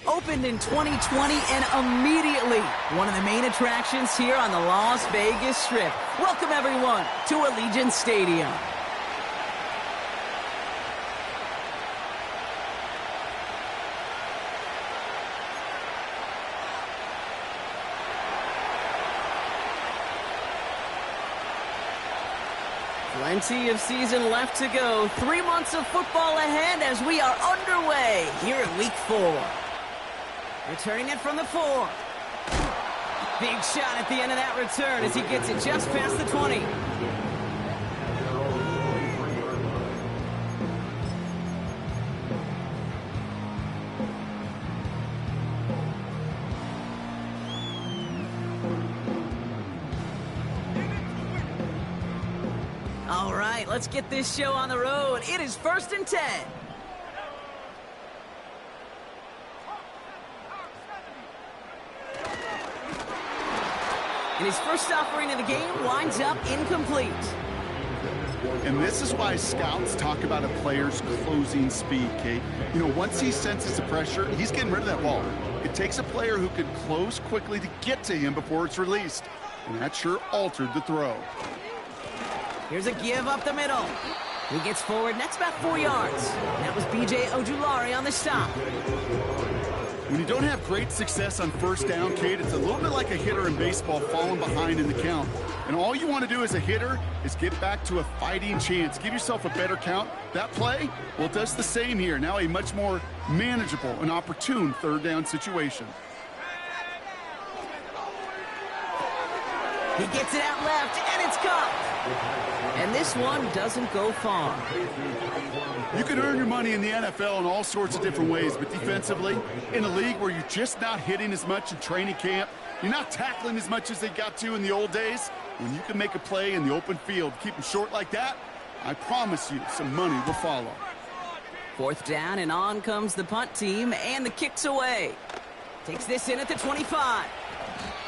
Opened in 2020 and immediately one of the main attractions here on the Las Vegas Strip. Welcome, everyone, to Allegiant Stadium. Plenty of season left to go. 3 months of football ahead as we are underway here in Week 4. Returning it from the 4. Big shot at the end of that return as he gets it just past the 20. All right, let's get this show on the road. It is 1st and 10. And his first offering of the game winds up incomplete. And this is why scouts talk about a player's closing speed, Kate. You know, once he senses the pressure, he's getting rid of that ball. It takes a player who can close quickly to get to him before it's released. And that sure altered the throw. Here's a give up the middle. He gets forward, next about 4 yards. That was B.J. Ojulari on the stop. When you don't have great success on first down, Kate, it's a little bit like a hitter in baseball falling behind in the count. And all you want to do as a hitter is get back to a fighting chance. Give yourself a better count. That play, well, it does the same here. Now a much more manageable and opportune 3rd down situation. He gets it out left, and it's caught. And this one doesn't go far. You can earn your money in the NFL in all sorts of different ways, but defensively, in a league where you're just not hitting as much in training camp, you're not tackling as much as they got to in the old days, when you can make a play in the open field, keep them short like that, I promise you some money will follow. 4th down, and on comes the punt team, and the kick's away. Takes this in at the 25.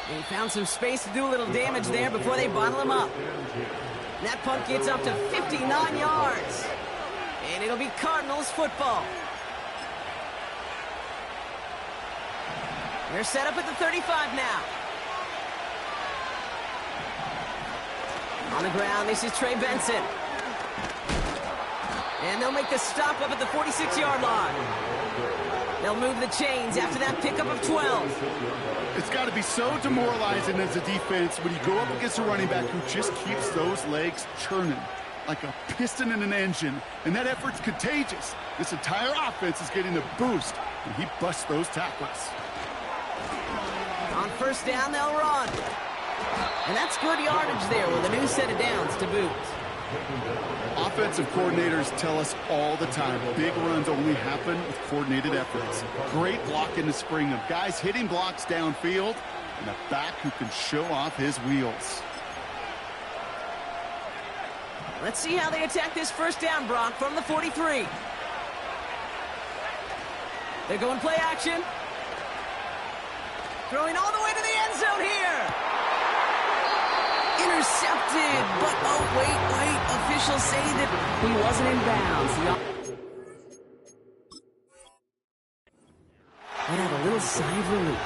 And he found some space to do a little damage there before they bottle him up. And that punt gets up to 59 yards. And it'll be Cardinals football. They're set up at the 35 now. On the ground, this is Trey Benson. And they'll make the stop up at the 46-yard line. They'll move the chains after that pickup of 12. It's got to be so demoralizing as a defense when you go up against a running back who just keeps those legs churning like a piston in an engine, and that effort's contagious. This entire offense is getting a boost, and he busts those tackles. On 1st down, they'll run. And that's good yardage there with a new set of downs to boot. Offensive coordinators tell us all the time, big runs only happen with coordinated efforts. Great block in the spring of guys hitting blocks downfield, and a back who can show off his wheels. Let's see how they attack this 1st down, Brock, from the 43. They're going play action. Throwing all the way to the end zone here. Intercepted, but oh, wait. Officials say that he wasn't in bounds. Let out a little sigh of relief.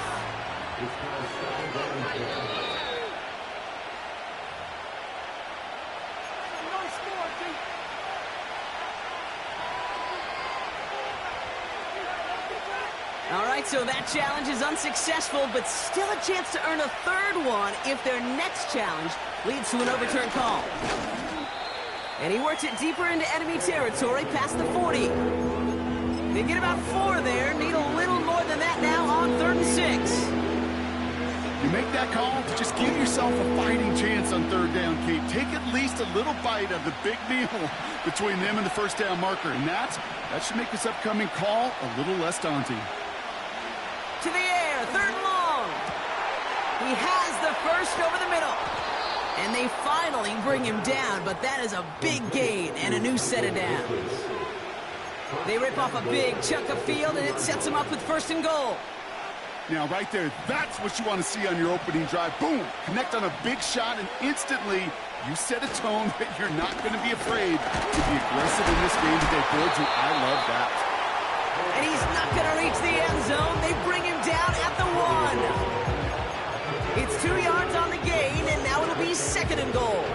All right, so that challenge is unsuccessful, but still a chance to earn a 3rd one if their next challenge leads to an overturned call. And he works it deeper into enemy territory past the 40. They get about 4 there, need a little more than that now on 3rd and 6. You make that call to just give yourself a fighting chance on 3rd down, Kate. Take at least a little bite of the big meal between them and the 1st down marker, and that should make this upcoming call a little less daunting. To the air, 3rd and long. He has the first over the middle. And they finally bring him down, but that is a big gain and a new set of downs. They rip off a big chunk of field, and it sets them up with 1st and goal. Now, right there, that's what you want to see on your opening drive. Boom! Connect on a big shot, and instantly you set a tone that you're not going to be afraid to be aggressive in this game today. Boy, do I love that. And he's not going to reach the end zone. They bring him down at the 1. It's 2 yards on the gain, and now it'll be 2nd and goal.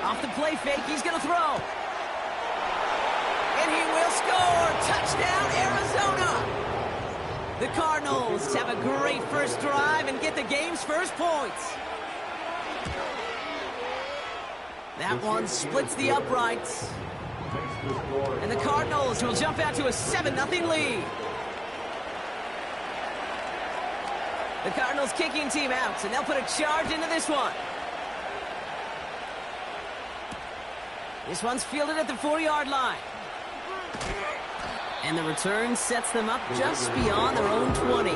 Off the play fake, he's going to throw. And he will score. Touchdown, Arizona. The Cardinals have a great first drive and get the game's first points. That one splits the uprights. And the Cardinals will jump out to a 7-0 lead. The Cardinals kicking team out, and they'll put a charge into this one. This one's fielded at the 4-yard line. And the return sets them up just beyond their own 20.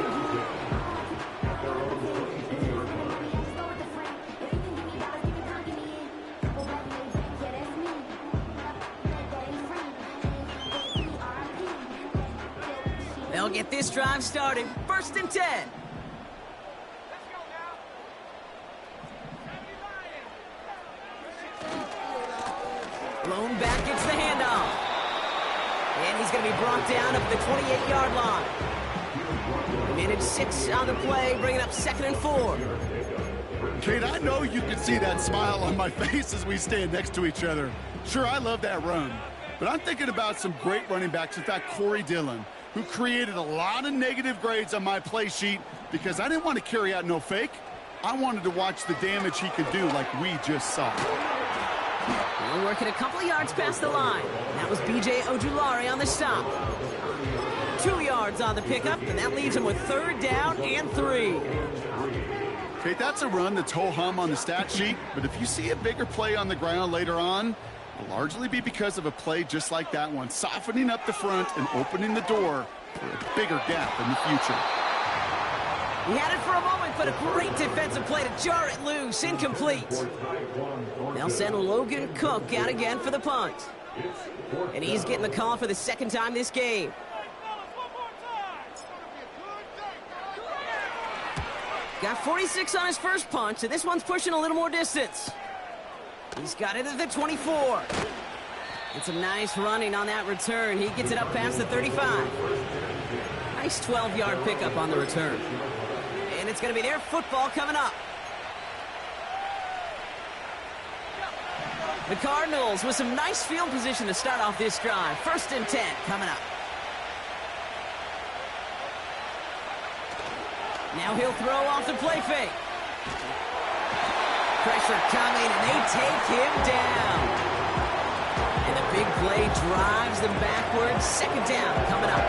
They'll get this drive started. 1st and 10. Blown back, gets the handoff. And he's going to be brought down up the 28-yard line. Minute 6 on the play, bringing up 2nd and 4. Kate, I know you can see that smile on my face as we stand next to each other. Sure, I love that run. But I'm thinking about some great running backs. In fact, Corey Dillon, who created a lot of negative grades on my play sheet because I didn't want to carry out no fake. I wanted to watch the damage he could do like we just saw. We're working a couple of yards past the line. That was B.J. Ojulari on the stop. 2 yards on the pickup, and that leaves him with 3rd down and 3. Kate, that's a run that's ho-hum on the stat sheet, but if you see a bigger play on the ground later on, it'll largely be because of a play just like that one, softening up the front and opening the door for a bigger gap in the future. He had it for a moment, but a great defensive play to jar it loose, incomplete. They'll send Logan Cook out again for the punt. And he's getting the call for the 2nd time this game. Got 46 on his first punch, and this one's pushing a little more distance. He's got it at the 24. And some nice running on that return. He gets it up past the 35. Nice 12-yard pickup on the return. And it's going to be their football coming up. The Cardinals with some nice field position to start off this drive. 1st and 10 coming up. Now he'll throw off the play fake. Pressure coming, and they take him down. And the big play drives them backwards. 2nd down coming up.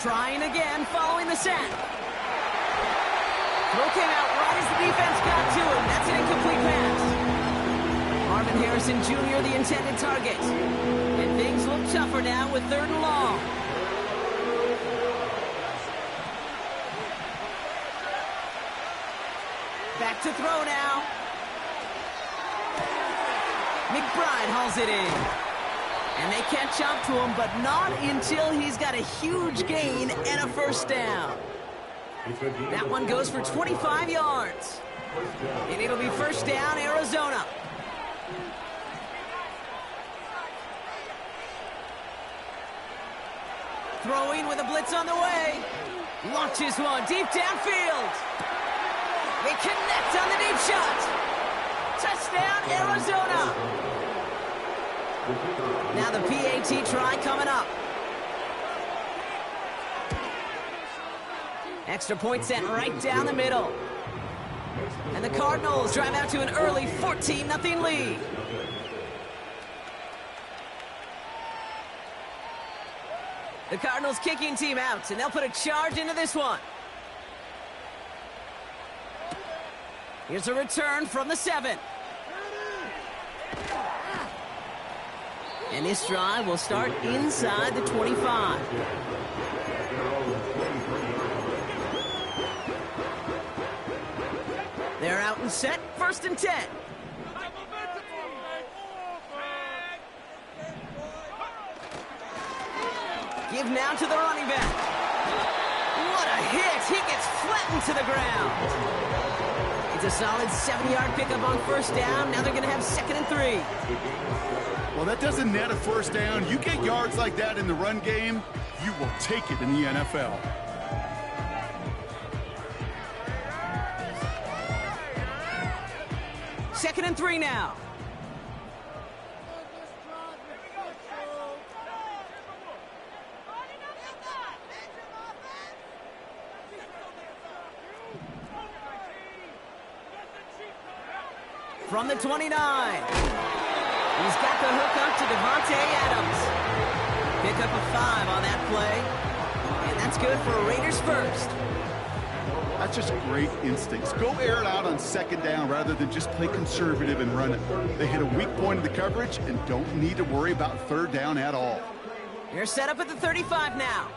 Trying again, following the sack. Throw came out right as the defense got to him. That's an incomplete pass. Marvin Harrison Jr., the intended target. And things look tougher now with 3rd and long. Back to throw now. McBride hauls it in. And they catch up to him, but not until he's got a huge gain and a 1st down. That one goes for 25 yards. And it'll be 1st down, Arizona. Throwing with a blitz on the way. Launches one deep downfield. They connect on the deep shot. Touchdown, Arizona. Now the PAT try coming up. Extra point sent right down the middle. And the Cardinals drive out to an early 14-0 lead. The Cardinals kicking team out, and they'll put a charge into this one. Here's a return from the 7. And this drive will start inside the 25. They're out and set, 1st and 10. Give now to the running back. What a hit! He gets flattened to the ground. It's a solid 7-yard pickup on 1st down. Now they're going to have 2nd and 3. Well, that doesn't net a 1st down. You get yards like that in the run game, you will take it in the NFL. Second and 3 now. From the 29. He's got the hook up to Devontae Adams. Pick up a 5 on that play. And that's good for a Raiders 1st. That's just great instincts. Go air it out on 2nd down rather than just play conservative and run it. They hit a weak point of the coverage and don't need to worry about 3rd down at all. They're set up at the 35 now.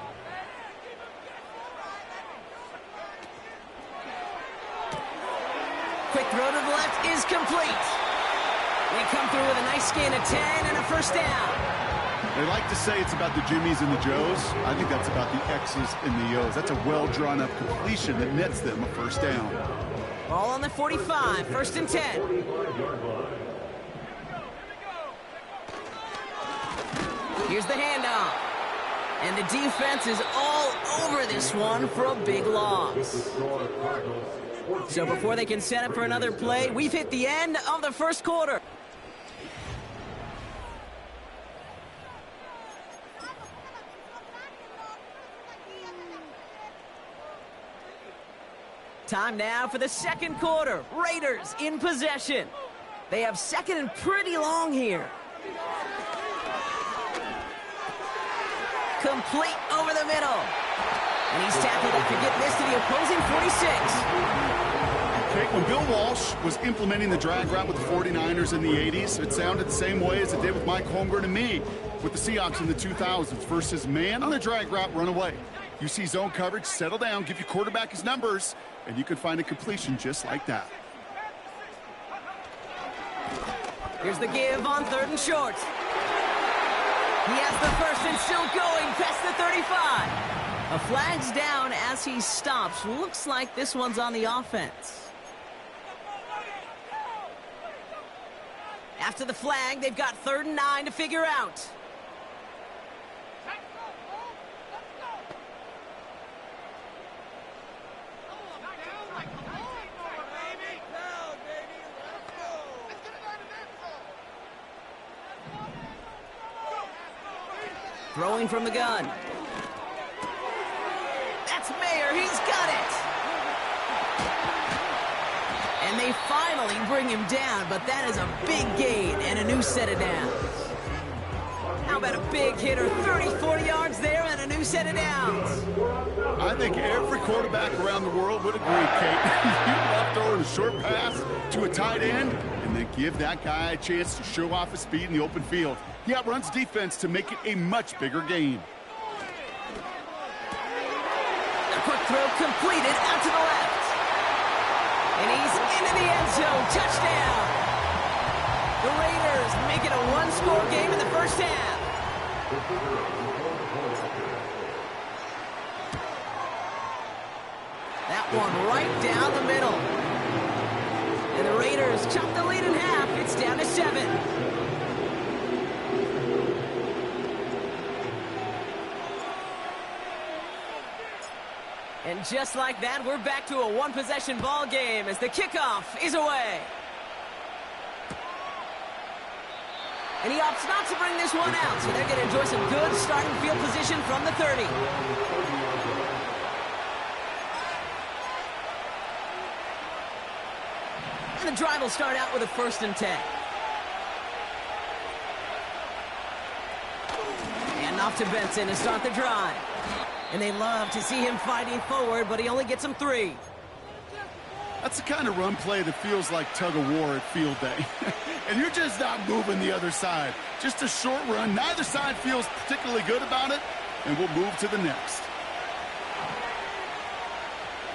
Quick throw to the left is complete. They come through with a nice gain of 10 and a 1st down. They like to say it's about the Jimmies and the Joes. I think that's about the X's and the O's. That's a well-drawn-up completion that nets them a 1st down. Ball on the 45, 1st and 10. Here's the handoff. And the defense is all over this one for a big loss. So before they can set up for another play, we've hit the end of the 1st quarter. Time now for the 2nd quarter. Raiders in possession. They have 2nd and pretty long here. Complete over the middle. And he's tackled after getting this to the opposing 46. Okay, when Bill Walsh was implementing the drag route with the 49ers in the 80s, it sounded the same way as it did with Mike Holmgren and me with the Seahawks in the 2000s versus man on a drag route, run away. You see zone coverage, settle down, give your quarterback his numbers, and you can find a completion just like that. Here's the give on 3rd and short. He has the 1st and still going past the 35. A flag's down as he stops. Looks like this one's on the offense. After the flag, they've got 3rd and 9 to figure out. Throwing from the gun. That's Mayer. He's got it. And they finally bring him down, but that is a big gain and a new set of downs. How about a big hitter, 30, 40 yards there and a new set of downs? I think every quarterback around the world would agree, Kate. You love throwing a short pass to a tight end and then give that guy a chance to show off his speed in the open field. He outruns defense to make it a much bigger gain. A quick throw completed out to the left. And he's into the end zone. Touchdown. The Raiders make it a one-score game in the 1st half. That one right down the middle. And the Raiders chop the lead in half. It's down to 7. And just like that, we're back to a one-possession ball game as the kickoff is away. And he opts not to bring this one out, so they're going to enjoy some good starting field position from the 30. And the drive will start out with a 1st and 10. And off to Benson to start the drive. And they love to see him fighting forward, but he only gets them 3. That's the kind of run play that feels like tug-of-war at field day. And you're just not moving the other side. Just a short run. Neither side feels particularly good about it, and we'll move to the next.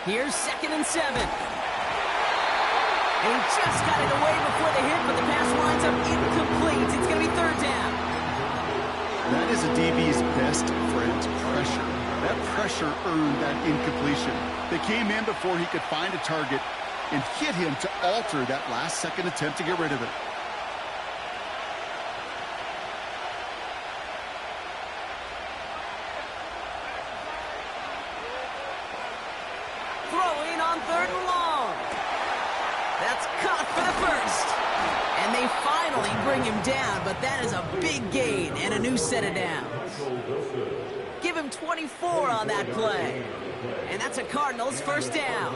Here's 2nd and 7. He just got it away before the hit, but the pass winds up incomplete. It's going to be third down. That is a DB's best friend, pressure. That pressure earned that incompletion. They came in before he could find a target and hit him to alter that last-second attempt to get rid of it. Throwing on third and long. That's caught for the first. And they finally bring him down, but that is a big gain and a new set of downs. Give him 24 on that play. And that's a Cardinals first down.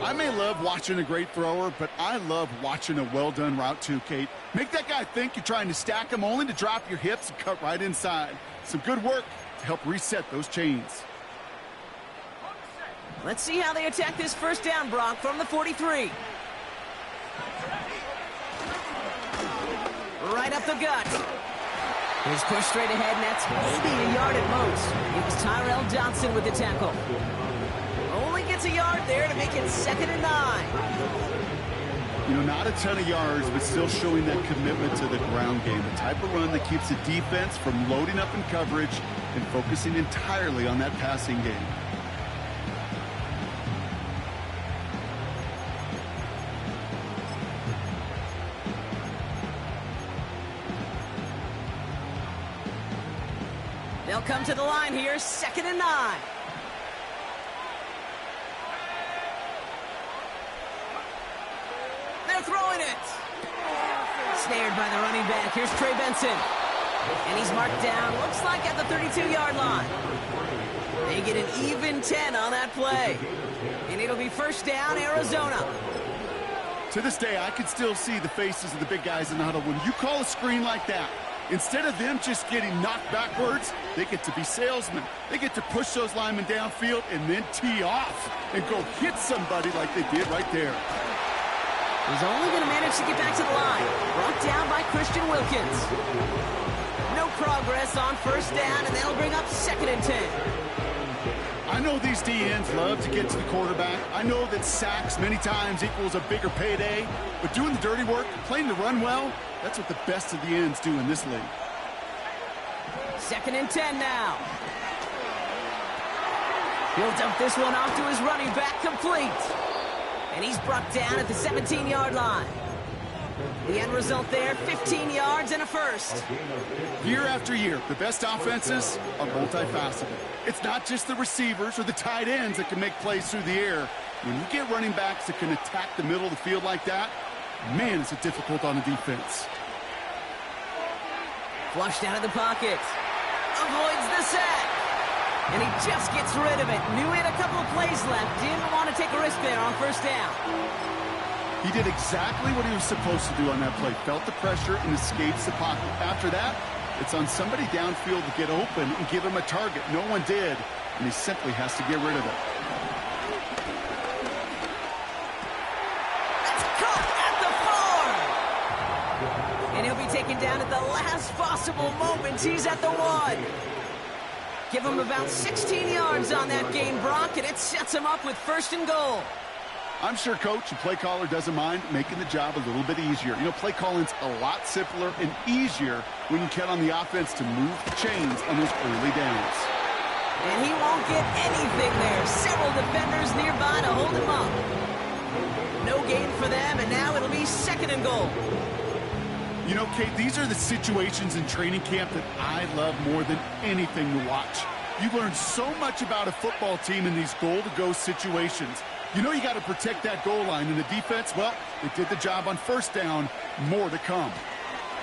I may love watching a great thrower, but I love watching a well-done route too, Kate. Make that guy think you're trying to stack him only to drop your hips and cut right inside. Some good work to help reset those chains. Let's see how they attack this first down, Brock, from the 43. Right up the gut. He's pushed straight ahead, and that's maybe a yard at most. It was Tyrell Johnson with the tackle. Only gets a yard there to make it 2nd and 9. You know, not a ton of yards, but still showing that commitment to the ground game. The type of run that keeps the defense from loading up in coverage and focusing entirely on that passing game. They'll come to the line here, 2nd and 9. They're throwing it. Snared by the running back. Here's Trey Benson. And he's marked down, looks like at the 32-yard line. They get an even 10 on that play. And it'll be first down, Arizona. To this day, I can still see the faces of the big guys in the huddle. When you call a screen like that, instead of them just getting knocked backwards, they get to be salesmen. They get to push those linemen downfield and then tee off and go hit somebody like they did right there. He's only going to manage to get back to the line. Brought down by Christian Wilkins. No progress on first down, and that'll bring up 2nd and 10. I know these DNs love to get to the quarterback. I know that sacks many times equals a bigger payday, but doing the dirty work, playing the run well, that's what the best of the ends do in this league. 2nd and 10 now. He'll dump this one off to his running back, complete. And he's brought down at the 17-yard line. The end result there, 15 yards and a first. Year after year, the best offenses are multifaceted. It's not just the receivers or the tight ends that can make plays through the air. When you get running backs that can attack the middle of the field like that, man, it's difficult on the defense. Flushed out of the pocket. Avoids the sack. And he just gets rid of it. Knew he had a couple of plays left. Didn't want to take a risk there on first down. He did exactly what he was supposed to do on that play. Felt the pressure and escapes the pocket. After that, it's on somebody downfield to get open and give him a target. No one did, and he simply has to get rid of it. That's caught at the 4. And he'll be taken down at the last possible moment. He's at the 1. Give him about 16 yards on that gain, Brock, and it sets him up with 1st and goal. I'm sure coach and play caller doesn't mind making the job a little bit easier. You know, play calling's a lot simpler and easier when you count on the offense to move the chains on those early downs. And he won't get anything there. Several defenders nearby to hold him up. No gain for them, and now it'll be 2nd and goal. You know, Kate, these are the situations in training camp that I love more than anything to watch. You learn so much about a football team in these goal-to-go situations. You know you got to protect that goal line, and the defense, well, they did the job on first down. More to come.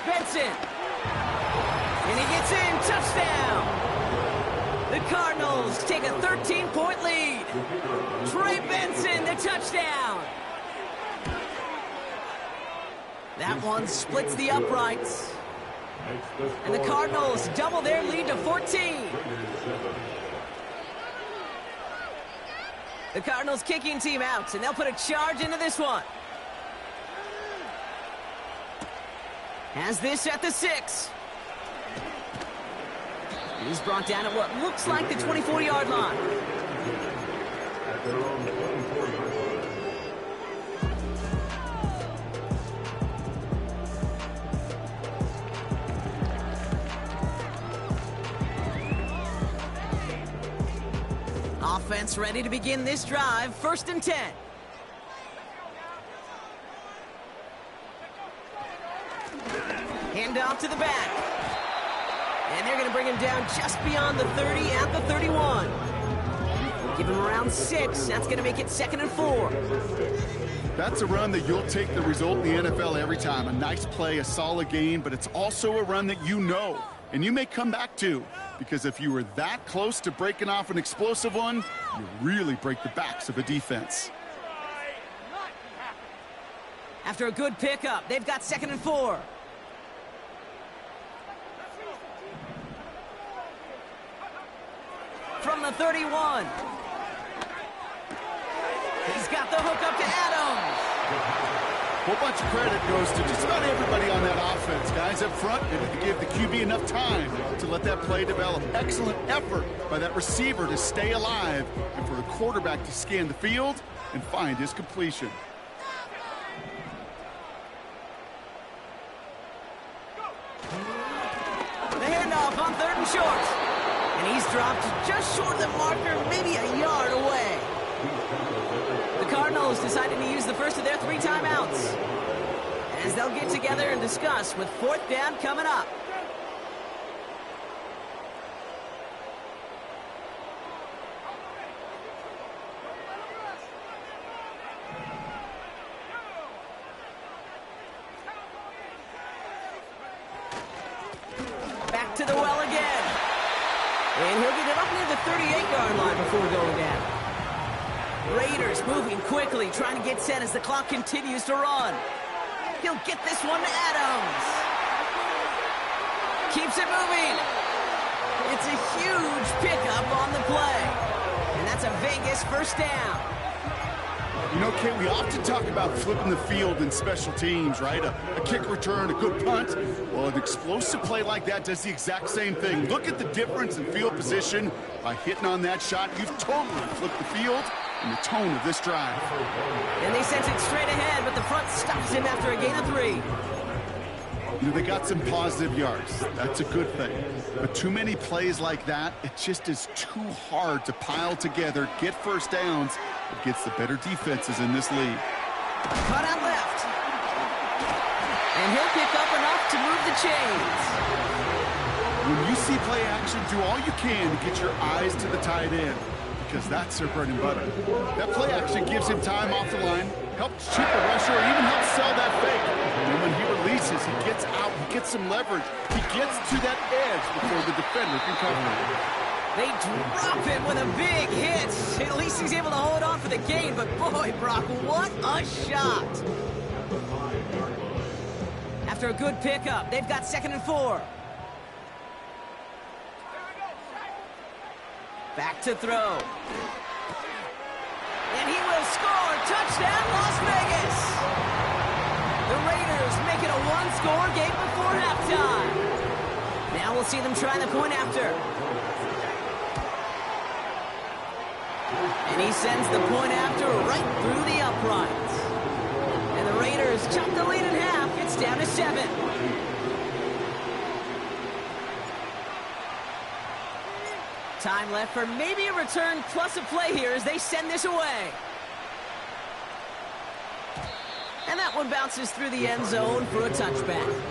Benson. And he gets in. Touchdown. The Cardinals take a 13-point lead. Trey Benson, the touchdown. That one splits the uprights. And the Cardinals double their lead to 14. The Cardinals kicking team out, and they'll put a charge into this one. Has this at the 6. He's brought down at what looks like the 24-yard line. Offense ready to begin this drive. 1st and 10. Hand off to the back. And they're going to bring him down just beyond the 30 at the 31. Give him around 6. That's going to make it 2nd and 4. That's a run that you'll take the result in the NFL every time. A nice play, a solid gain, but it's also a run that you know, and you may come back to, because if you were that close to breaking off an explosive one, you really break the backs of a defense. After a good pickup, they've got 2nd and 4. From the 31. He's got the hook up to Adams. A whole bunch of credit goes to just about everybody on that offense. Guys up front, they give the QB enough time to let that play develop. Excellent effort by that receiver to stay alive and for the quarterback to scan the field and find his completion. The handoff on 3rd and short. And he's dropped just short of the marker, maybe a yard away. The Cardinals decided to use the first of their 3 timeouts, as they'll get together and discuss with 4th down coming up. Back to the well again. And he'll get it up near the 38-yard line before going down. Raiders moving quickly, trying to get set as the clock continues to run. He'll get this one to Adams. Keeps it moving. It's a huge pickup on the play. And that's a Vegas 1st down. You know, Kate, we often talk about flipping the field in special teams, right? A kick return, a good punt. Well, an explosive play like that does the exact same thing. Look at the difference in field position. By hitting on that shot, you've totally flipped the field and the tone of this drive. And they sent it straight ahead, but the front stops him after a gain of 3. You know, they got some positive yards. That's a good thing. But too many plays like that, it just is too hard to pile together, get 1st downs against the better defenses in this league. Cut out left. And he'll pick up enough to move the chains. When you see play action, do all you can to get your eyes to the tight end, because that's their bread and butter. That play action gives him time off the line, helps chip a rusher, or even helps sell that fake. And when he releases, he gets out, he gets some leverage, he gets to that edge before the defender can cover him. They drop him with a big hit. At least he's able to hold on for the gain, but boy, Brock, what a shot. After a good pickup, they've got 2nd and 4. Back to throw. And he will score. Touchdown, Las Vegas. The Raiders make it a 1-score game before halftime. Now we'll see them try the point after. And he sends the point after right through the uprights. And the Raiders chop the lead in half. It's down to 7. Time left for maybe a return plus a play here as they send this away. And that one bounces through the end zone for a touchback.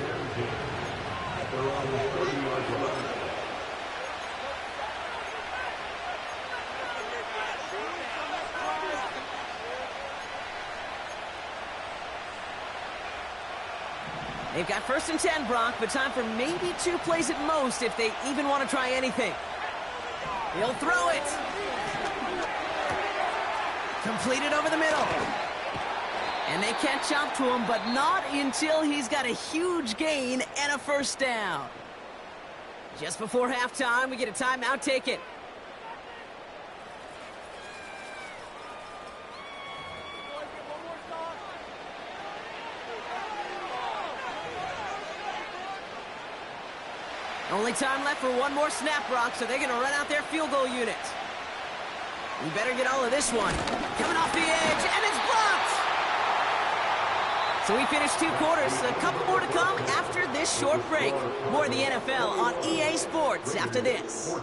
They've got 1st and 10, Brock, but time for maybe 2 plays at most if they even want to try anything. He'll throw it. Completed over the middle. And they catch up to him, but not until he's got a huge gain and a 1st down. Just before halftime, we get a timeout taken. Only time left for one more snap, Brock, so they're going to run out their field goal unit. We better get all of this one. Coming off the edge, and it's blocked! So we finished 2 quarters. A couple more to come after this short break. More of the NFL on EA Sports after this.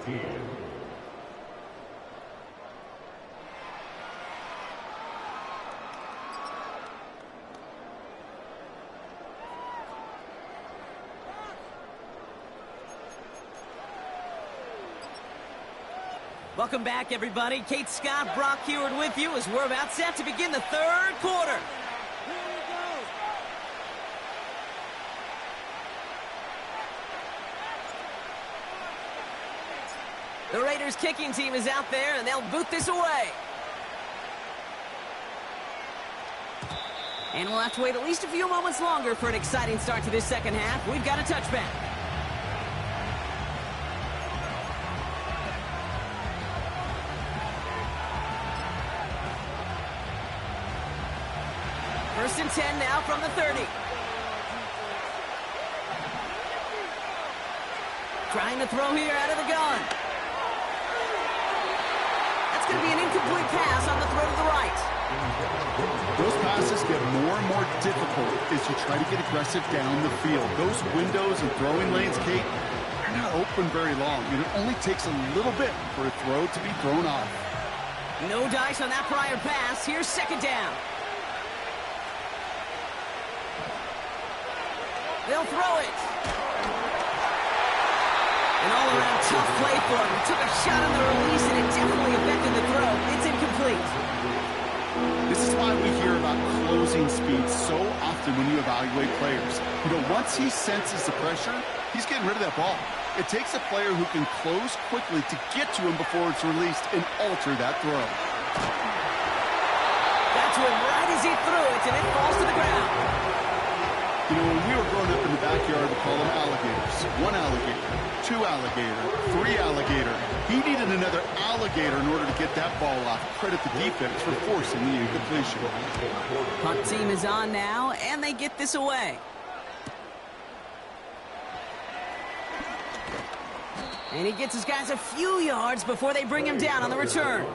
Welcome back, everybody. Kate Scott, Brock Heward with you as we're about set to begin the third quarter. The Raiders kicking team is out there, and they'll boot this away. And we'll have to wait at least a few moments longer for an exciting start to this second half. We've got a touchback. First and 10 now from the 30. Trying to throw here out of the gun. That's going to be an incomplete pass on the throw to the right. Those passes get more and more difficult as you try to get aggressive down the field. Those windows and throwing lanes, Kate, they're not open very long. And it only takes a little bit for a throw to be thrown off. No dice on that prior pass. Here's second down. They'll throw it. An all-around tough play for him. He took a shot on the release, and it definitely affected the throw. It's incomplete. This is why we hear about closing speed so often when you evaluate players. You know, once he senses the pressure, he's getting rid of that ball. It takes a player who can close quickly to get to him before it's released and alter that throw. Got to him right as he threw it, and it falls to the ground. You know, when we were growing up in the backyard, we call them alligators. One alligator, two alligator, three alligator. He needed another alligator in order to get that ball off. Credit the defense for forcing the incompletion. Punt team is on now, and they get this away. And he gets his guys a few yards before they bring him down on the return.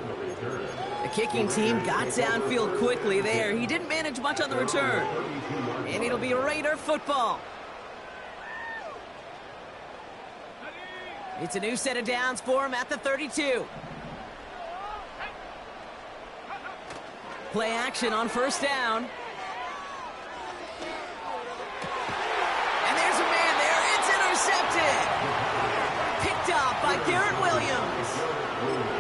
The kicking team got downfield quickly there. He didn't manage much on the return. And it'll be Raider football. It's a new set of downs for him at the 32. Play action on first down. And there's a man there. It's intercepted. Picked up by Garrett Williams.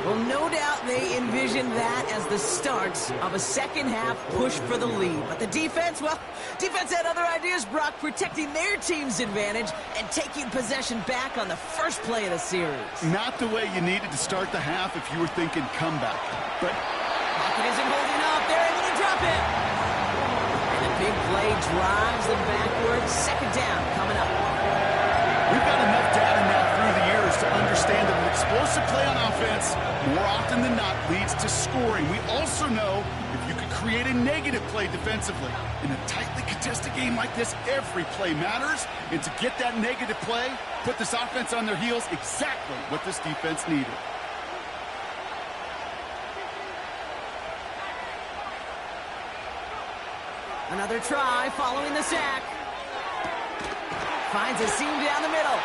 Well, no doubt they envisioned that as the start of a second-half push for the lead. But the defense, well, defense had other ideas, Brock, protecting their team's advantage and taking possession back on the first play of the series. Not the way you needed to start the half if you were thinking comeback. But Pocket isn't holding up. They're able to drop it. And the big play drives them backwards. Second down coming up. we've got enough data now through the years to understand that an explosive play on offense more often than not leads to scoring. We also know if you could create a negative play defensively. In a tightly contested game like this, every play matters. And to get that negative play, put this offense on their heels, exactly what this defense needed. Another try following the sack. Finds a seam down the middle.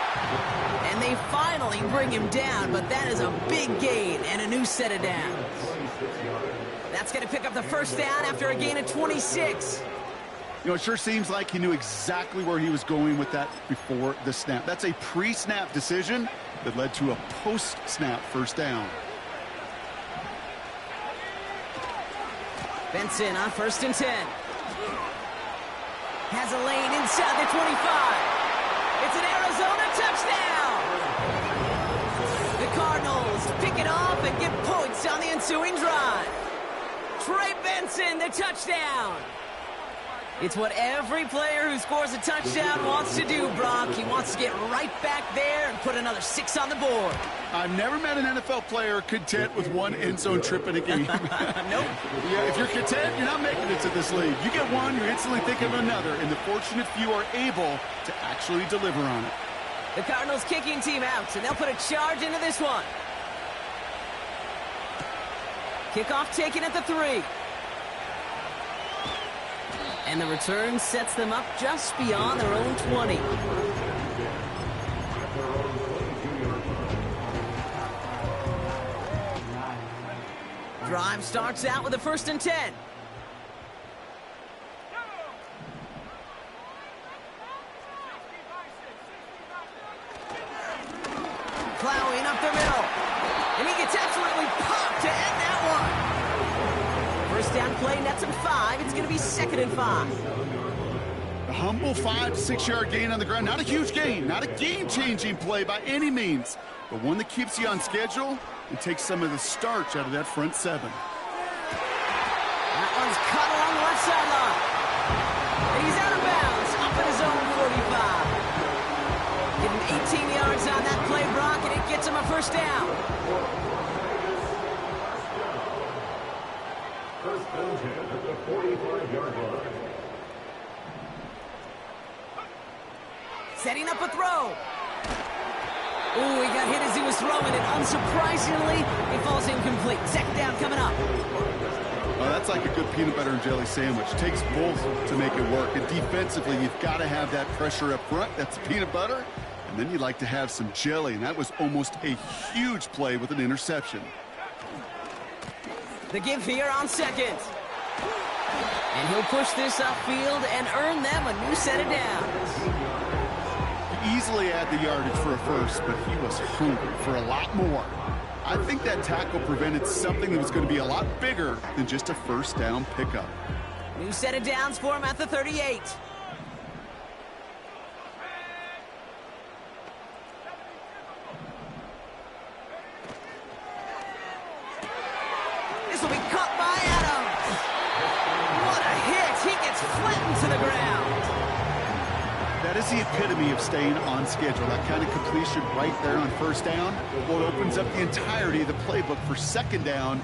And they finally bring him down, but that is a big gain and a new set of downs. That's going to pick up the first down after a gain of 26. You know, it sure seems like he knew exactly where he was going with that before the snap. That's a pre-snap decision that led to a post-snap first down. Benson on 1st and 10. Has a lane inside the 25. It's an Arizona touchdown. The Cardinals pick it off and get points on the ensuing drive. Trey Benson, the touchdown. It's what every player who scores a touchdown wants to do, Brock. He wants to get right back there and put another 6 on the board. I've never met an NFL player content with one end zone trip in a game. Nope. Yeah, if you're content, you're not making it to this league. You get one, you're instantly thinking of another, and the fortunate few are able to actually deliver on it. The Cardinals kicking team out, and they'll put a charge into this one. Kickoff taken at the 3. And the return sets them up just beyond their own 20. Drive starts out with a 1st and 10. Plowing up the middle. And he gets It's absolutely popped to end that one. First down play nets him 5. It's going to be 2nd and 5. A humble 5 to 6 yard gain on the ground. Not a huge gain, not a game-changing play by any means, but one that keeps you on schedule and takes some of the starch out of that front 7. That one's cut along the left sideline. And he's out of bounds, up at his own 45. Give him 18 yards on that play, Brock, and it gets him a first down. First and 10 at the 45-yard line. Setting up a throw. Ooh, he got hit as he was throwing it. Unsurprisingly, it falls incomplete. 2nd down coming up. Oh, that's like a good peanut butter and jelly sandwich. It takes both to make it work. And defensively, you've got to have that pressure up front. That's peanut butter. And then you'd like to have some jelly. And that was almost a huge play with an interception. The give here on 2nd. And he'll push this upfield and earn them a new set of downs. Easily add the yardage for a first, but he was hungry for a lot more. I think that tackle prevented something that was going to be a lot bigger than just a first down pickup. New set of downs for him at the 38. This will be caught by Adams. What a hit. He gets flattened to the ground. That is the epitome of staying on schedule. That kind of completion right there on first down. Well, it opens up the entirety of the playbook for 2nd down.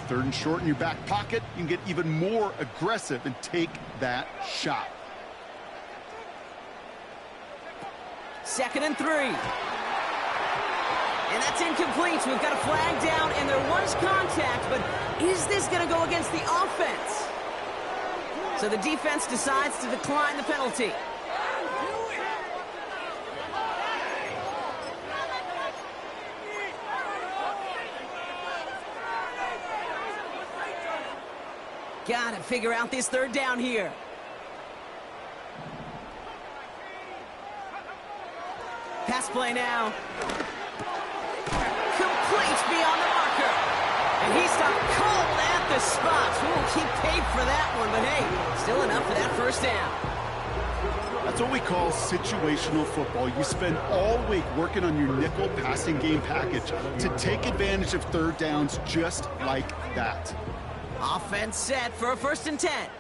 3rd and short in your back pocket. You can get even more aggressive and take that shot. 2nd and 3. And that's incomplete. We've got a flag down, and there was contact, but is this going to go against the offense? So the defense decides to decline the penalty. Got to figure out this 3rd down here. Pass play now. Complete beyond the marker. And he stopped cold at the spot. We won't keep paid for that one, but hey, still enough for that first down. That's what we call situational football. You spend all week working on your nickel passing game package to take advantage of 3rd downs just like that. Offense set for a 1st and 10.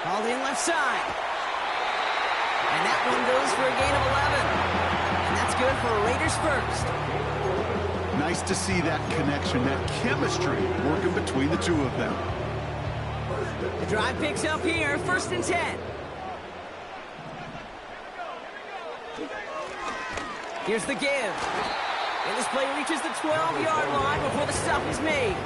Called in left side. And that one goes for a gain of 11. And that's good for a Raiders first. Nice to see that connection, that chemistry working between the two of them. The drive picks up here, 1st and 10. Here's the give. And this play reaches the 12-yard line before the stop is made.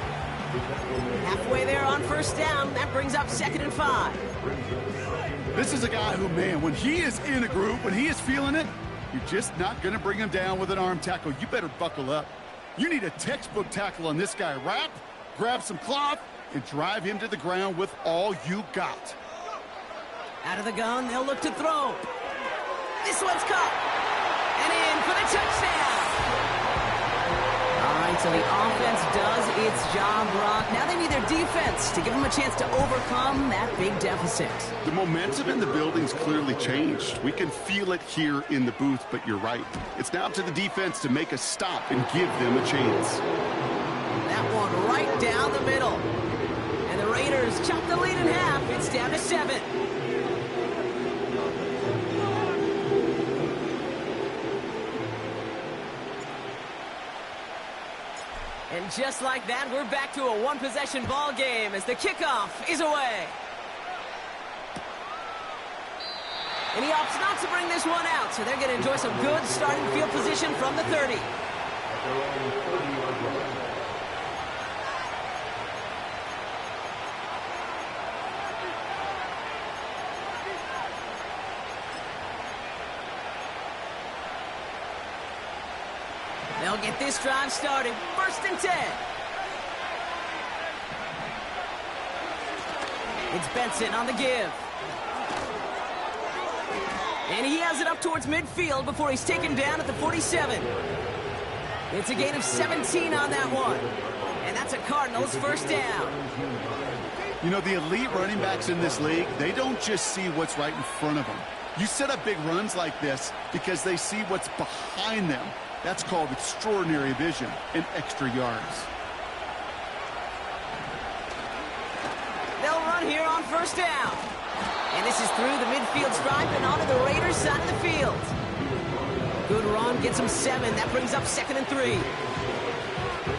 Halfway there on first down, that brings up 2nd and 5. This is a guy who, man, when he is in a group, when he is feeling it, you're just not going to bring him down with an arm tackle. You better buckle up. You need a textbook tackle on this guy. Wrap, grab some cloth, and drive him to the ground with all you got. Out of the gun, they'll look to throw. This one's caught. And in for the touchdown. All right, so the offense does its job, Brock. Now they need their defense to give them a chance to overcome that big deficit. The momentum in the building's clearly changed. We can feel it here in the booth, but you're right. It's now up to the defense to make a stop and give them a chance. That one right down the middle. And the Raiders chop the lead in half. It's down to 7. And just like that, we're back to a one-possession ball game as the kickoff is away. And he opts not to bring this one out, so they're going to enjoy some good starting field position from the 30. They'll get this drive started. 1st and 10. It's Benson on the give. And he has it up towards midfield before he's taken down at the 47. It's a gain of 17 on that one. And that's a Cardinals first down. You know, the elite running backs in this league, they don't just see what's right in front of them. You set up big runs like this because they see what's behind them. That's called extraordinary vision and extra yards. They'll run here on first down. And this is through the midfield stripe and onto the Raiders' side of the field. Good run, gets him 7. That brings up 2nd and 3.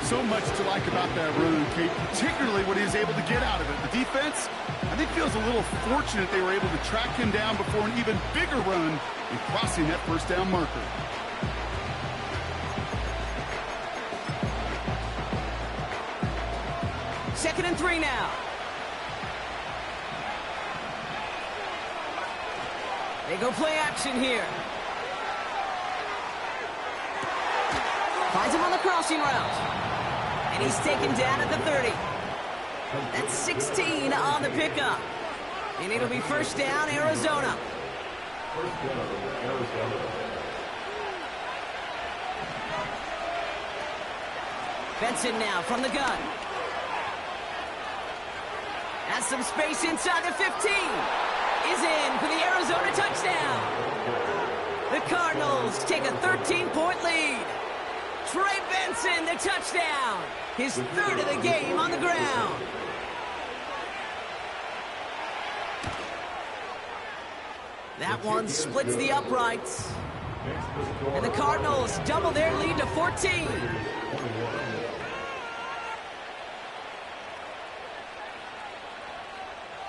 So much to like about that run, Kate, particularly what he was able to get out of it. The defense, I think, feels a little fortunate they were able to track him down before an even bigger run and crossing that first down marker. Second and 3 now. They go play action here. Finds him on the crossing route. And he's taken down at the 30. That's 16 on the pickup. And it'll be first down, Arizona. Benson now from the gun. Has some space inside the 15. Is in for the Arizona touchdown. The Cardinals take a 13-point lead. Trey Benson, the touchdown. His 3rd of the game on the ground. That one splits the uprights. And the Cardinals double their lead to 14.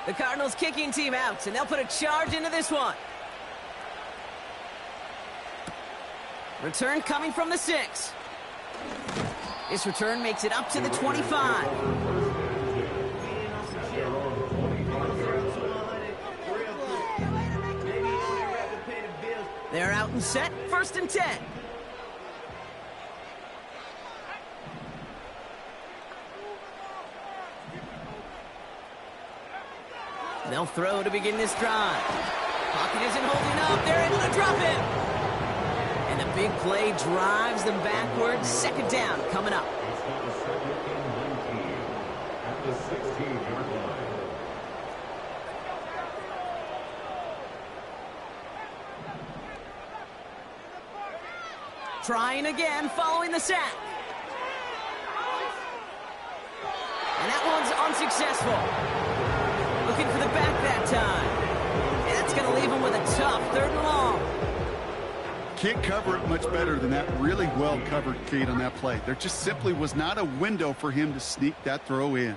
The Cardinals kicking team out, and they'll put a charge into this one. Return coming from the 6. This return makes it up to the 25. They're out and set, 1st and 10. They'll throw to begin this drive. Pocket isn't holding up. They're able to drop it. And the big play drives them backwards. 2nd down coming up. At the 16-yard line. Trying again following the sack. And that one's unsuccessful. Looking for the back that time. And that's going to leave him with a tough 3rd and long. Can't cover it much better than that. Really well covered, Kate, on that play. There just simply was not a window for him to sneak that throw in.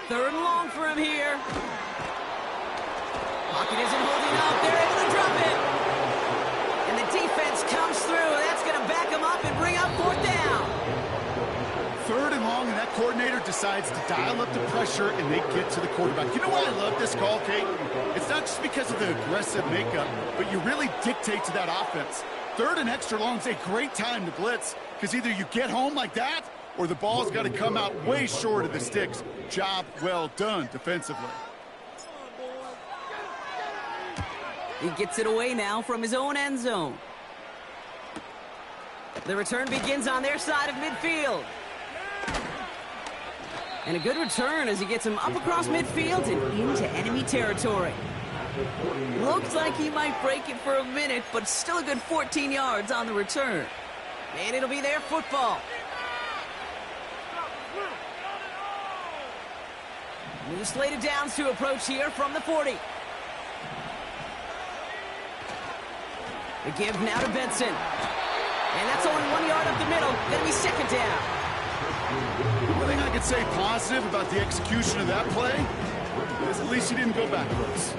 Third and long for him here. Pocket isn't holding up. They're able to drop it. And the defense comes through. That's going to back him up and bring up 4th down. 3rd and long, and that coordinator decides to dial up the pressure, and they get to the quarterback. You know why I love this call, Kate? It's not just because of the aggressive makeup, but you really dictate to that offense. 3rd and extra long is a great time to blitz, because either you get home like that, or the ball's got to come out way short of the sticks. Job well done defensively. He gets it away now from his own end zone. The return begins on their side of midfield. And a good return as he gets him up across midfield and into enemy territory. Looks like he might break it for a minute, but still a good 14 yards on the return. And it'll be their football. New slated downs to approach here from the 40. The give now to Benson. And that's only 1 yard up the middle. Gonna be 2nd down. One thing I could say positive about the execution of that play is at least he didn't go backwards.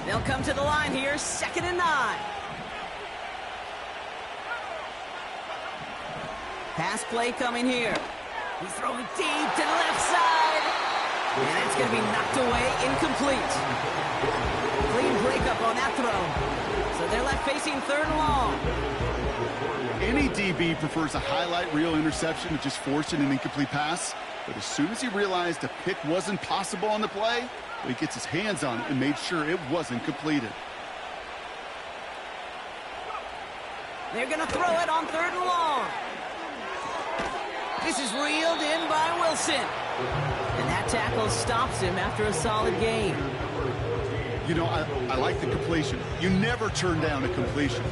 They'll come to the line here, 2nd and 9. Pass play coming here. He's throwing deep to the left side. And that's going to be knocked away, incomplete. Clean breakup on that throw. So they're left facing 3rd and long. Any AB prefers a highlight reel interception to just forcing an incomplete pass. But as soon as he realized a pick wasn't possible on the play, he gets his hands on it and made sure it wasn't completed. They're going to throw it on 3rd and long. This is reeled in by Wilson. And that tackle stops him after a solid gain. You know, I like the completion. You never turn down a completion.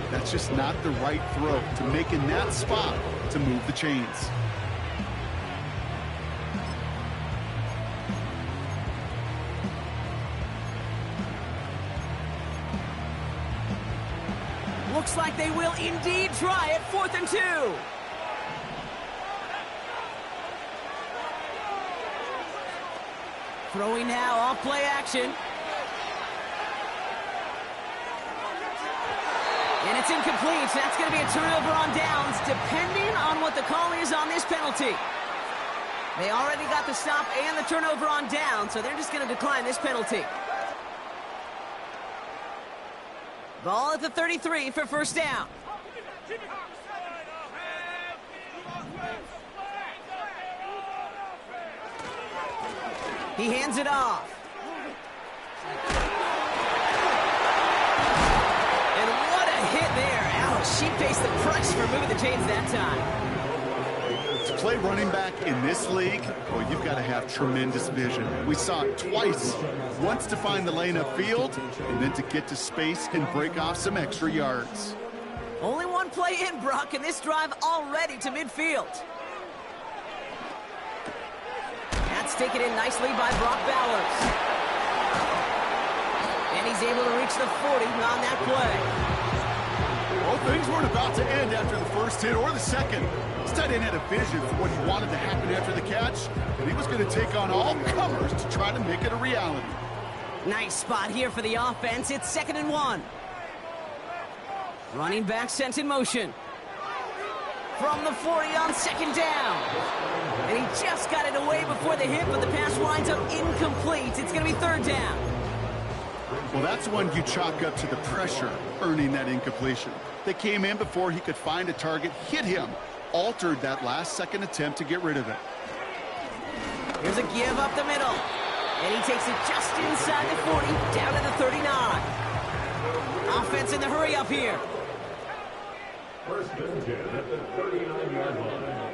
That's just not the right throw to make in that spot to move the chains. Looks like they will indeed try it. 4th and 2. Throwing now off play action. And it's incomplete. That's going to be a turnover on downs, depending on what the call is on this penalty. They already got the stop and the turnover on down, so they're just going to decline this penalty. Ball at the 33 for 1st down. He hands it off. And what a hit there. Ouch, she faced the crutch for moving the chains that time. To play running back in this league, well, you've got to have tremendous vision. We saw it twice. Once to find the lane upfield, and then to get to space and break off some extra yards. Only one play in, Brock, and this drive already to midfield. That's taken in nicely by Brock Bowers. And he's able to reach the 40 on that play. Well, things weren't about to end after the first hit or the second. This tight end had a vision for what he wanted to happen after the catch, and he was going to take on all comers to try to make it a reality. Nice spot here for the offense. It's 2nd and 1. Running back sent in motion. From the 40 on 2nd down. And he just got it away before the hit, but the pass winds up incomplete. It's going to be 3rd down. Well, that's one you chalk up to the pressure earning that incompletion. They came in before he could find a target, hit him, altered that last-second attempt to get rid of it. Here's a give up the middle. And he takes it just inside the 40, down to the 39. Offense in the hurry up here. 1st and 10 at the 39-yard line.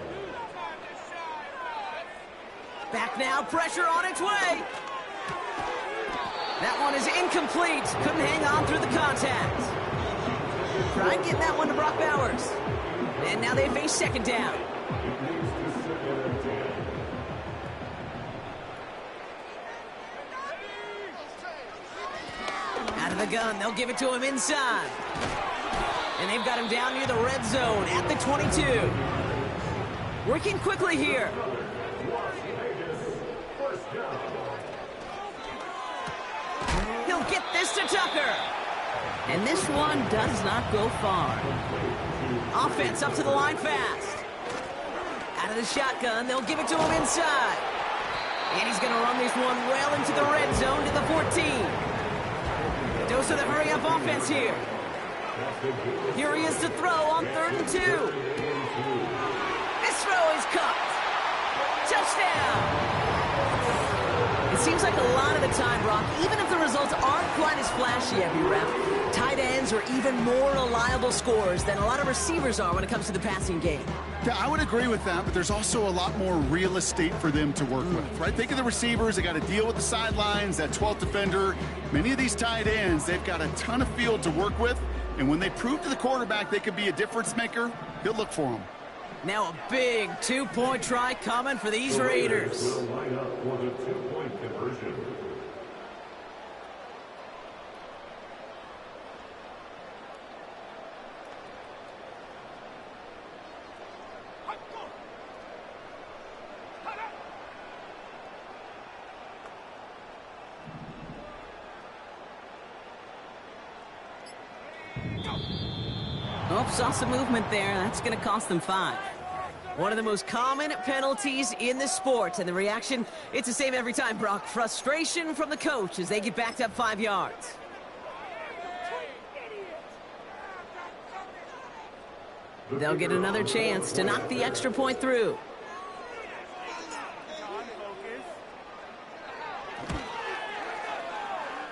Back now, pressure on its way. That one is incomplete. Couldn't hang on through the contact. Tried getting that one to Brock Bowers. And now they face 2nd down. Out of the gun, they'll give it to him inside. And they've got him down near the red zone at the 22. Working quickly here. He'll get this to Tucker. And this one does not go far. Offense up to the line fast. Out of the shotgun, they'll give it to him inside. And he's going to run this one well into the red zone to the 14. Dose of the hurry-up offense here. Here he is to throw on 3rd and 2. This throw is caught. Touchdown. It seems like a lot of the time, Brock, even if the results aren't quite as flashy every rep, tight ends are even more reliable scorers than a lot of receivers are when it comes to the passing game. Yeah, I would agree with that, but there's also a lot more real estate for them to work with, right? Think of the receivers. They got to deal with the sidelines, that 12th defender. Many of these tight ends, they've got a ton of field to work with, and when they prove to the quarterback they could be a difference maker, he'll look for them. Now a big two-point try coming for these Raiders. Will line up for the 2-point conversion. Oh, saw some movement there. That's going to cost them 5. One of the most common penalties in the sport, and the reaction, it's the same every time, Brock. Frustration from the coach as they get backed up 5 yards. They'll get another chance to knock the extra point through.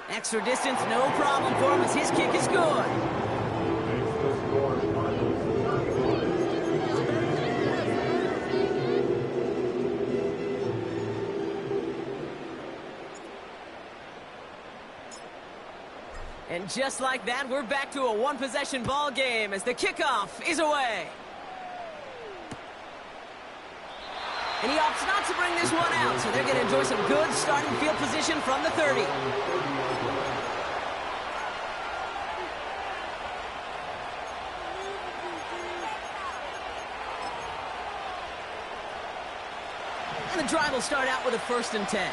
Extra distance, no problem for him as his kick is good. And just like that, we're back to a one-possession ball game as the kickoff is away. And he opts not to bring this one out, so they're going to enjoy some good starting field position from the 30. And the drive will start out with a 1st and 10.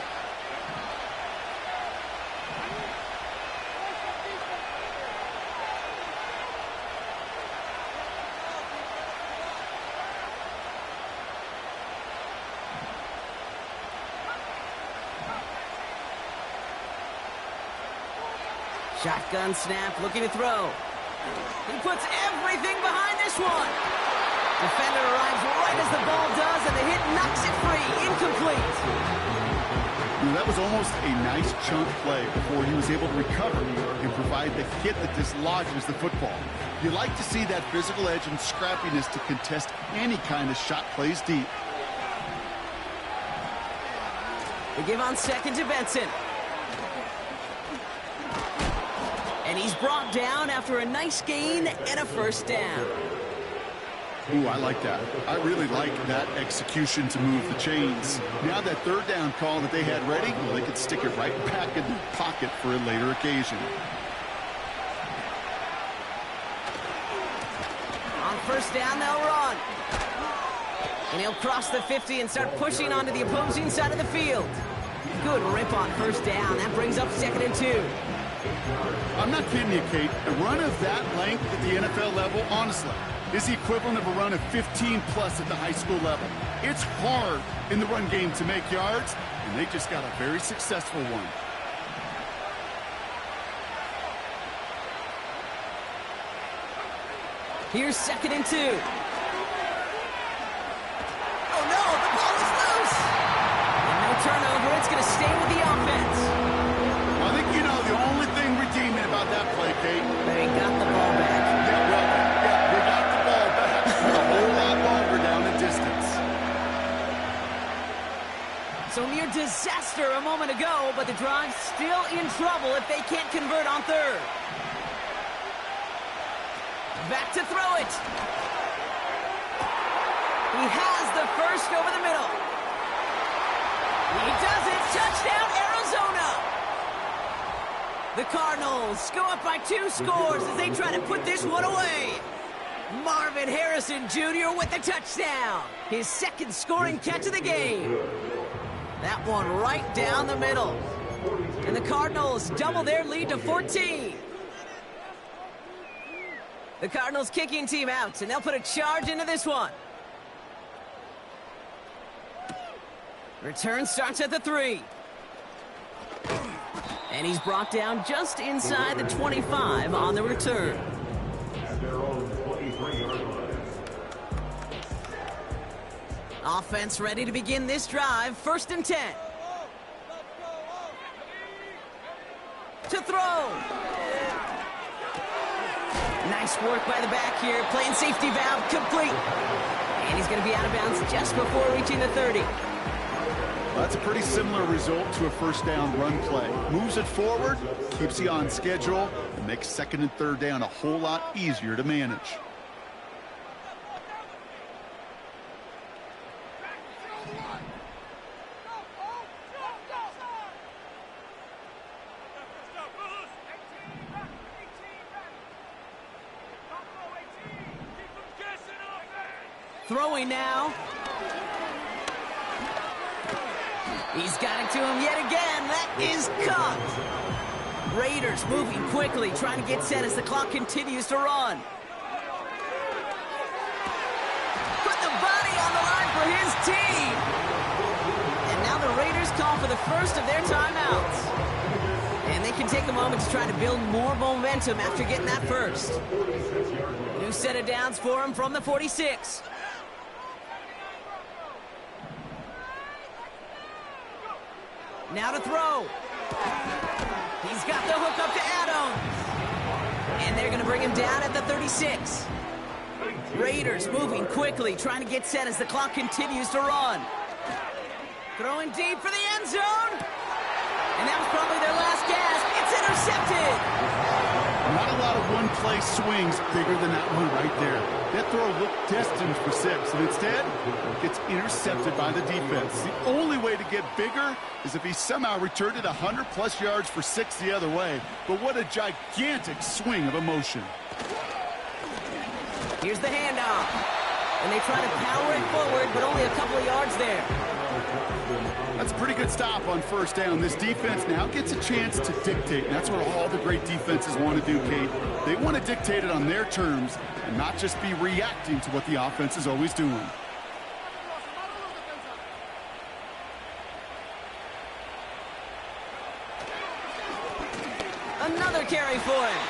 Shotgun snap, looking to throw. He puts everything behind this one. Defender arrives right as the ball does, and the hit knocks it free. Incomplete. That was almost a nice chunk play before he was able to recover and provide the hit that dislodges the football. You like to see that physical edge and scrappiness to contest any kind of shot plays deep. They give on 2nd to Benson. And he's brought down after a nice gain and a 1st down. Ooh, I like that. I really like that execution to move the chains. Now that 3rd down call that they had ready, well, they could stick it right back in the pocket for a later occasion. On 1st down, they'll run. And he'll cross the 50 and start pushing onto the opposing side of the field. Good rip on 1st down. That brings up 2nd and 2. I'm not kidding you, Kate. A run of that length at the NFL level, honestly, is the equivalent of a run of 15-plus at the high school level. It's hard in the run game to make yards, and they just got a very successful one. Here's 2nd and 2. Oh, no, the ball is loose. And no turnover. It's going to stay with the offense. I think you know the only thing redeeming about that play, Kate. They got the ball back. Yeah, well, yeah, they got the ball back a whole lot longer down the distance. So near disaster a moment ago, but the drive's still in trouble if they can't convert on 3rd. Back to throw it. He has the 1st over the middle. He does it. Touchdown, Arizona. The Cardinals go up by 2 scores as they try to put this one away. Marvin Harrison Jr. with the touchdown. His 2nd scoring catch of the game. That one right down the middle. And the Cardinals double their lead to 14. The Cardinals kicking team out, and they'll put a charge into this one. Return starts at the 3. And he's brought down just inside the 25 on the return. At their own 23-yard line. Offense ready to begin this drive. 1st and 10. To throw. Nice work by the back here. Playing safety valve complete. And he's going to be out of bounds just before reaching the 30. That's a pretty similar result to a 1st down run play. Moves it forward, keeps you on schedule, and makes 2nd and 3rd down a whole lot easier to manage. Throwing now. He's got it to him yet again. That is caught. Raiders moving quickly, trying to get set as the clock continues to run. Put the body on the line for his team. And now the Raiders call for the 1st of their timeouts. And they can take a moment to try to build more momentum after getting that 1st. New set of downs for him from the 46. Now to throw. He's got the hook up to Adams. And they're going to bring him down at the 36. Raiders moving quickly, trying to get set as the clock continues to run. Throwing deep for the end zone. And that was probably their last gasp. It's intercepted. Not a lot of one-play swings bigger than that one right there. That throw looked destined for 6, and instead, gets intercepted by the defense. The only way to get bigger is if he somehow returned it 100-plus yards for 6 the other way. But what a gigantic swing of emotion. Here's the handoff. And they try to power it forward, but only a couple of yards there. That's a pretty good stop on first down. This defense now gets a chance to dictate, and that's what all the great defenses want to do, Kate. They want to dictate it on their terms and not just be reacting to what the offense is always doing. Another carry for him.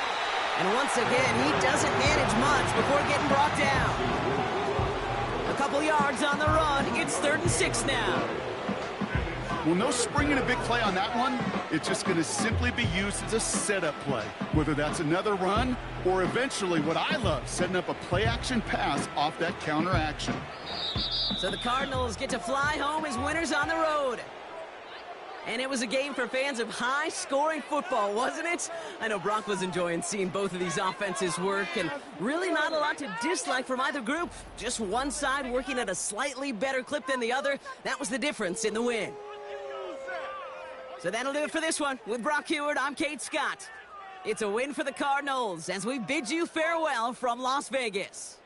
And once again, he doesn't manage much before getting brought down. A couple yards on the run. It's 3rd and 6 now. Well, no springing a big play on that one. It's just going to simply be used as a setup play, whether that's another run or eventually what I love, setting up a play-action pass off that counter action. So the Cardinals get to fly home as winners on the road. And it was a game for fans of high-scoring football, wasn't it? I know Brock was enjoying seeing both of these offenses work, and really not a lot to dislike from either group. Just one side working at a slightly better clip than the other. That was the difference in the win. So that'll do it for this one. With Brock Heward, I'm Kate Scott. It's a win for the Cardinals as we bid you farewell from Las Vegas.